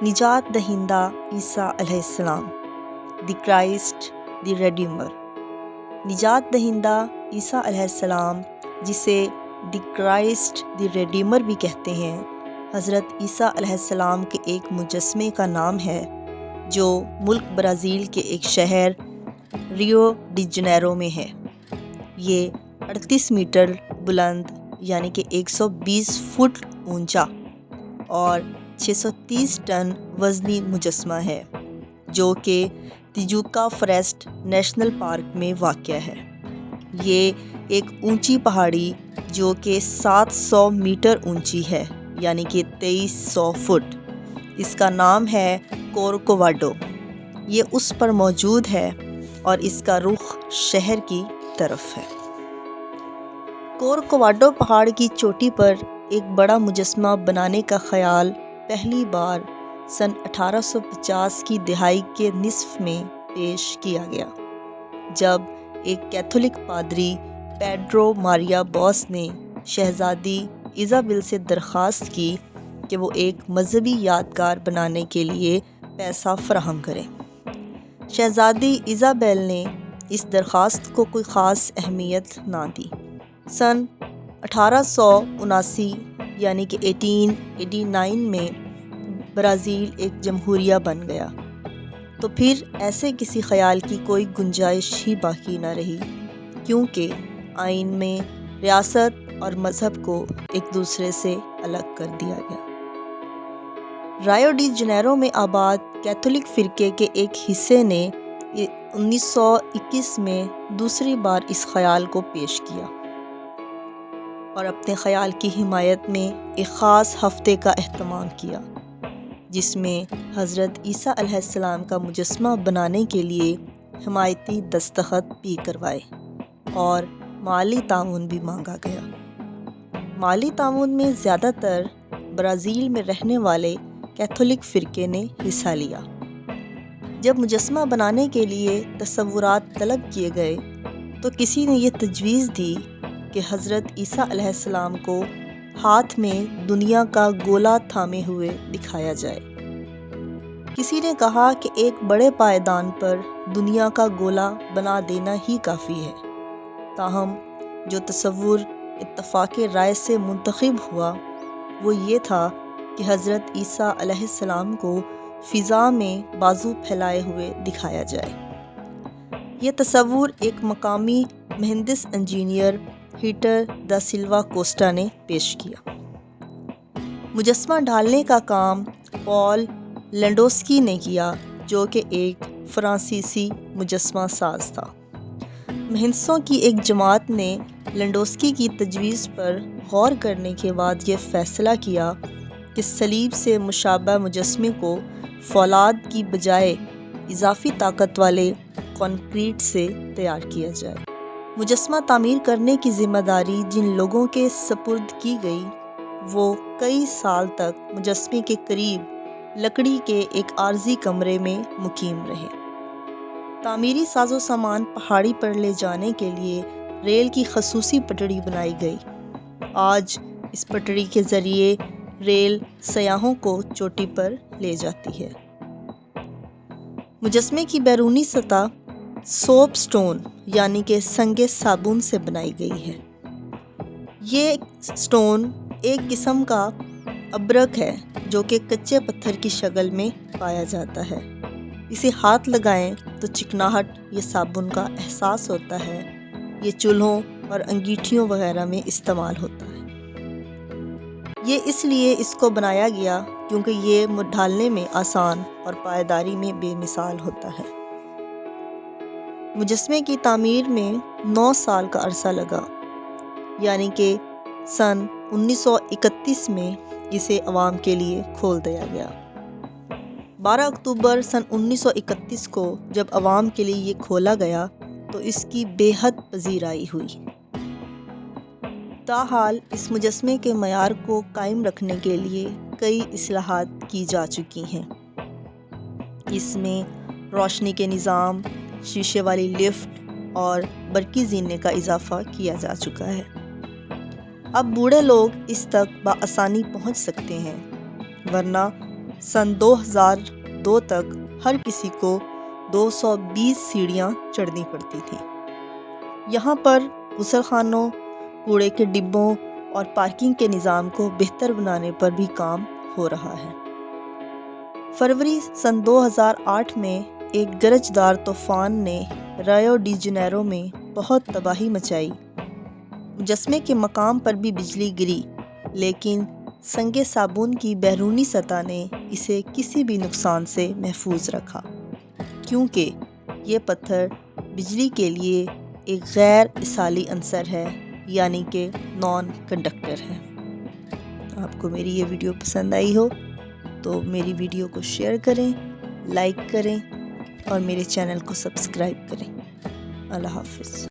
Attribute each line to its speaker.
Speaker 1: نجات دہندہ عیسیٰ علیہ السلام، دی کرائسٹ دی ریڈیمر۔ نجات دہندہ عیسیٰ علیہ السلام، جسے دی کرائسٹ دی ریڈیمر بھی کہتے ہیں، حضرت عیسیٰ علیہ السلام کے ایک مجسمے کا نام ہے جو ملک برازیل کے ایک شہر ریو ڈی جنیرو میں ہے۔ یہ 38 میٹر بلند یعنی کہ 120 فٹ اونچا اور 630 ٹن وزنی مجسمہ ہے جو کہ تیجوکا فاریسٹ نیشنل پارک میں واقع ہے۔ یہ ایک اونچی پہاڑی جو کہ 700 میٹر اونچی ہے یعنی کہ 2300 فٹ، اس کا نام ہے کورکوواڈو۔ یہ اس پر موجود ہے اور اس کا رخ شہر کی طرف ہے۔ کورکوواڈو پہاڑ کی چوٹی پر ایک بڑا مجسمہ بنانے کا خیال پہلی بار سن 1850 کی دہائی کے نصف میں پیش کیا گیا، جب ایک کیتھولک پادری پیڈرو ماریا بوس نے شہزادی ایزابل سے درخواست کی کہ وہ ایک مذہبی یادگار بنانے کے لیے پیسہ فراہم کریں۔ شہزادی ایزابل نے اس درخواست کو کوئی خاص اہمیت نہ دی۔ سن 1879 یعنی کہ 1889 میں برازیل ایک جمہوریہ بن گیا تو پھر ایسے کسی خیال کی کوئی گنجائش ہی باقی نہ رہی، کیونکہ آئین میں ریاست اور مذہب کو ایک دوسرے سے الگ کر دیا گیا۔ رائیو ڈی جنیرو میں آباد کیتھولک فرقے کے ایک حصے نے 1921 میں دوسری بار اس خیال کو پیش کیا اور اپنے خیال کی حمایت میں ایک خاص ہفتے کا اہتمام کیا، جس میں حضرت عیسیٰ علیہ السلام کا مجسمہ بنانے کے لیے حمایتی دستخط بھی کروائے اور مالی تعاون بھی مانگا گیا۔ مالی تعاون میں زیادہ تر برازیل میں رہنے والے کیتھولک فرقے نے حصہ لیا۔ جب مجسمہ بنانے کے لیے تصورات طلب کیے گئے تو کسی نے یہ تجویز دی کہ حضرت عیسیٰ علیہ السلام کو ہاتھ میں دنیا کا گولا تھامے ہوئے دکھایا جائے۔ کسی نے کہا کہ ایک بڑے پائیدان پر دنیا کا گولا بنا دینا ہی کافی ہے، تاہم جو تصور اتفاق رائے سے منتخب ہوا وہ یہ تھا کہ حضرت عیسیٰ علیہ السلام کو فضا میں بازو پھیلائے ہوئے دکھایا جائے۔ یہ تصور ایک مقامی مہندس انجینئر ہیٹر دا سلوا کوسٹا نے پیش کیا۔ مجسمہ ڈھالنے کا کام پال لینڈوسکی نے کیا، جو کہ ایک فرانسیسی مجسمہ ساز تھا۔ مہندسوں کی ایک جماعت نے لینڈوسکی کی تجویز پر غور کرنے کے بعد یہ فیصلہ کیا کہ صلیب سے مشابہ مجسمے کو فولاد کی بجائے اضافی طاقت والے کنکریٹ سے تیار کیا جائے۔ مجسمہ تعمیر کرنے کی ذمہ داری جن لوگوں کے سپرد کی گئی وہ کئی سال تک مجسمے کے قریب لکڑی کے ایک عارضی کمرے میں مقیم رہے۔ تعمیری ساز و سامان پہاڑی پر لے جانے کے لیے ریل کی خصوصی پٹڑی بنائی گئی۔ آج اس پٹڑی کے ذریعے ریل سیاحوں کو چوٹی پر لے جاتی ہے۔ مجسمے کی بیرونی سطح سوپ سٹون یعنی کہ سنگ صابن سے بنائی گئی ہے۔ یہ سٹون ایک قسم کا ابرک ہے جو کہ کچے پتھر کی شکل میں پایا جاتا ہے۔ اسے ہاتھ لگائیں تو چکناہٹ یا صابن کا احساس ہوتا ہے۔ یہ چولہوں اور انگیٹھیوں وغیرہ میں استعمال ہوتا ہے۔ یہ اس لیے اس کو بنایا گیا کیونکہ یہ ڈھالنے میں آسان اور پائیداری میں بے مثال ہوتا ہے۔ مجسمے کی تعمیر میں 9 سال کا عرصہ لگا، یعنی کہ سن 1931 میں اسے عوام کے لیے کھول دیا گیا۔ 12 اکتوبر سن 1931 کو جب عوام کے لیے یہ کھولا گیا تو اس کی بے حد پذیرائی ہوئی۔ تاحال اس مجسمے کے معیار کو قائم رکھنے کے لیے کئی اصلاحات کی جا چکی ہیں۔ اس میں روشنی کے نظام، شیشے والی لفٹ اور برقی زینے کا اضافہ کیا جا چکا ہے۔ اب بوڑھے لوگ اس تک بآسانی پہنچ سکتے ہیں، ورنہ سن 2002 تک ہر کسی کو 220 سیڑھیاں چڑھنی پڑتی تھیں۔ یہاں پر غسل خانوں، کوڑے کے ڈبوں اور پارکنگ کے نظام کو بہتر بنانے پر بھی کام ہو رہا ہے۔ فروری سن 2008 میں ایک گرجدار طوفان نے رائیو ڈی جنیرو میں بہت تباہی مچائی۔ مجسمے کے مقام پر بھی بجلی گری، لیکن سنگ صابون کی بیرونی سطح نے اسے کسی بھی نقصان سے محفوظ رکھا، کیونکہ یہ پتھر بجلی کے لیے ایک غیر اصالی عنصر ہے، یعنی کہ نان کنڈکٹر ہے۔ آپ کو میری یہ ویڈیو پسند آئی ہو تو میری ویڈیو کو شیئر کریں، لائک کریں اور میرے چینل کو سبسکرائب کریں۔ اللہ حافظ۔